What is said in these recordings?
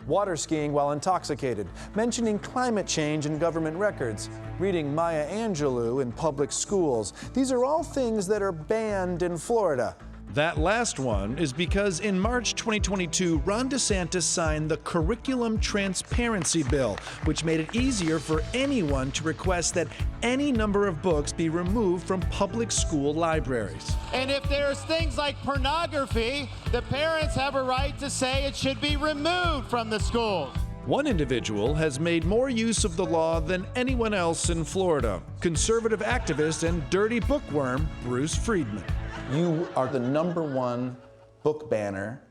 water skiing while intoxicated, mentioning climate change in government records, reading Maya Angelou in public schools. These are all things that are banned in Florida. That last one is because in March 2022, Ron DeSantis signed the Curriculum Transparency Bill, which made it easier for anyone to request that any number of books be removed from public school libraries. And if there's things like pornography, the parents have a right to say it should be removed from the schools. One individual has made more use of the law than anyone else in Florida. Conservative activist and dirty bookworm, Bruce Friedman. You are the #1 book banner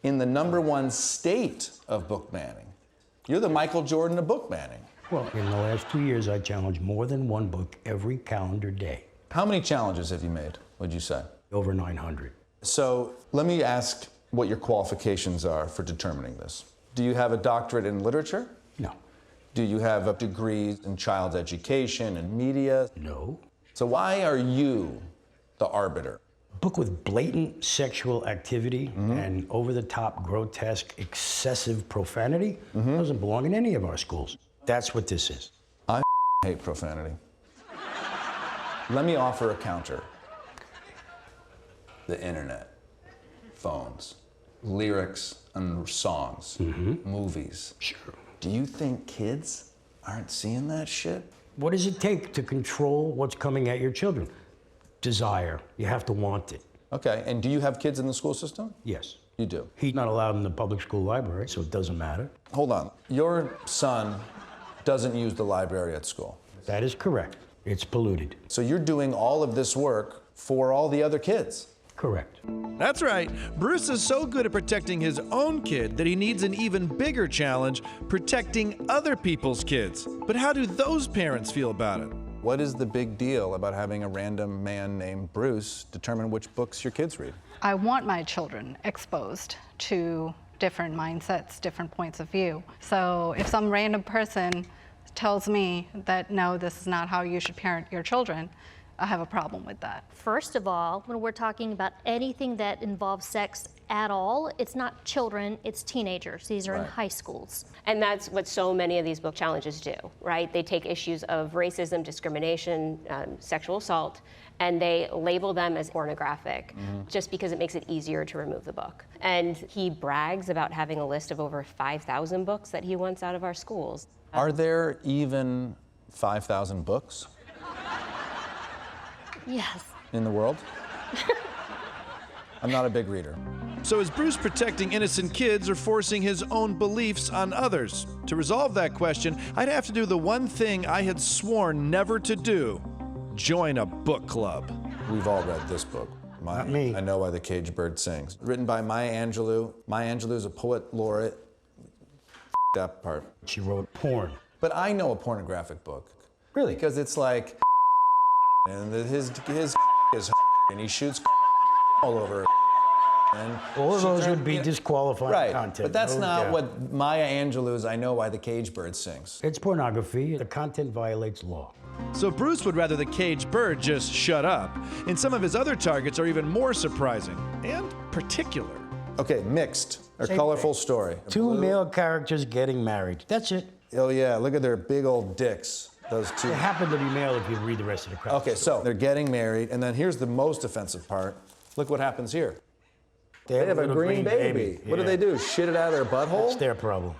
in the #1 state of book banning. You're the Michael Jordan of book banning. Well, in the last 2 years, I challenged more than one book every calendar day. How many challenges have you made, would you say? Over 900. So let me ask what your qualifications are for determining this. Do you have a doctorate in literature? No. Do you have a degree in child education and media? No. So why are you the arbiter? A book with blatant sexual activity and over-the-top, grotesque, excessive profanity doesn't belong in any of our schools. That's what this is. I hate profanity. Let me offer a counter. The internet, phones, lyrics and songs, movies. Sure. Do you think kids aren't seeing that shit? What does it take to control what's coming at your children? Desire. You have to want it. Okay, and do you have kids in the school system? Yes. You do. He's not allowed in the public school library, so it doesn't matter. Hold on. Your son doesn't use the library at school. That is correct. It's polluted. So you're doing all of this work for all the other kids. Correct. That's right. Bruce is so good at protecting his own kid that he needs an even bigger challenge, protecting other people's kids. But how do those parents feel about it? What is the big deal about having a random man named Bruce determine which books your kids read? I want my children exposed to different mindsets, different points of view. So if some random person tells me that, no, this is not how you should parent your children, I have a problem with that. First of all, when we're talking about anything that involves sex at all, it's not children, it's teenagers. These are in high schools. And that's what so many of these book challenges do, right? They take issues of racism, discrimination, sexual assault, and they label them as pornographic just because it makes it easier to remove the book. And he brags about having a list of over 5,000 books that he wants out of our schools. Are there even 5,000 books Yes. in the world? I'm not a big reader. So is Bruce protecting innocent kids or forcing his own beliefs on others? To resolve that question, I'd have to do the one thing I had sworn never to do: join a book club. We've all read this book. Not me. I Know Why the Caged Bird Sings. Written by Maya Angelou. Maya Angelou is a poet laureate. That part. She wrote porn. But I know a pornographic book. Really? Because it's like, and his is and he shoots all over. And All of she those turned- would be disqualifying right. content. But that's No not doubt. what Maya Angelou's I Know Why the Caged Bird Sings. It's pornography. The content violates law. So Bruce would rather the caged bird just shut up. And some of his other targets are even more surprising and particular. Okay, mixed or Same colorful thing. story. Two male characters getting married. That's it. Oh yeah, look at their big old dicks. Those two. They happen to be male if you read the rest of the crowd. Okay, so they're getting married, and then here's the most offensive part. Look what happens here. They have a little green baby. What do Yeah. they do? Shit it out of their butthole? It's their problem.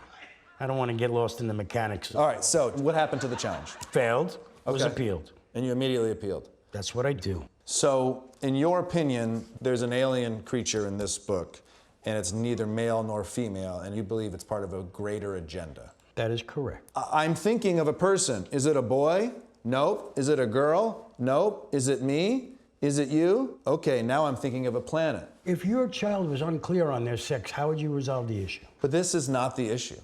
I don't want to get lost in the mechanics. All right, so what happened to the challenge? Failed, was Okay. appealed. And you immediately appealed. That's what I do. So, in your opinion, there's an alien creature in this book, and it's neither male nor female, and you believe it's part of a greater agenda. That is correct. I'm thinking of a person. Is it a boy? Nope. Is it a girl? Nope. Is it me? Is it you? Okay, now I'm thinking of a planet. If your child was unclear on their sex, how would you resolve the issue? But this is not the issue.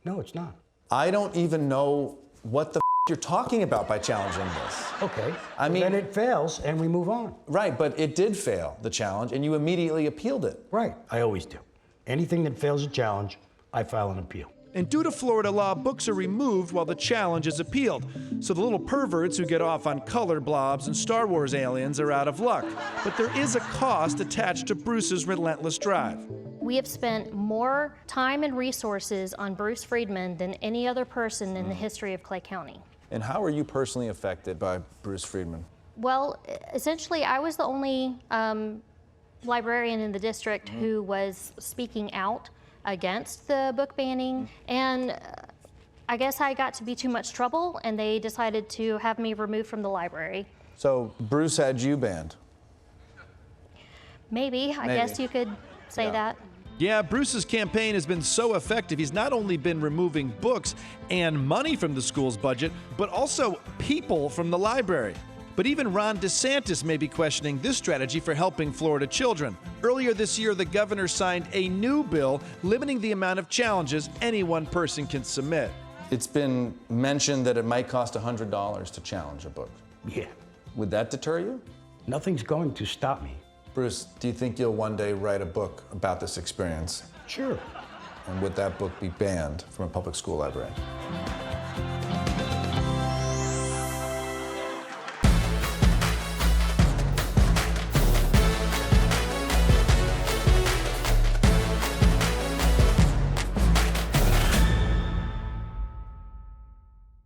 No, it's not. I don't even know what the you're talking about by challenging this. Okay. I mean- then it fails and we move on. Right, but it did fail, the challenge, and you immediately appealed it. Right. I always do. Anything that fails a challenge, I file an appeal. And due to Florida law, books are removed while the challenge is appealed. So the little perverts who get off on color blobs and Star Wars aliens are out of luck. But there is a cost attached to Bruce's relentless drive. We have spent more time and resources on Bruce Friedman than any other person in the history of Clay County. And how are you personally affected by Bruce Friedman? Well, essentially, I was the only librarian in the district who was speaking out against the book banning, and I guess I got to be too much trouble, and they decided to have me removed from the library. So Bruce had you banned? Maybe. I guess you could say that. Yeah, Bruce's campaign has been so effective, he's not only been removing books and money from the school's budget, but also people from the library. But even Ron DeSantis may be questioning this strategy for helping Florida children. Earlier this year, the governor signed a new bill limiting the amount of challenges any one person can submit. It's been mentioned that it might cost $100 to challenge a book. Yeah, Would that deter you? nothing's going to stop me. Bruce, do you think you'll one day write a book about this experience? Sure. And would that book be banned from a public school library?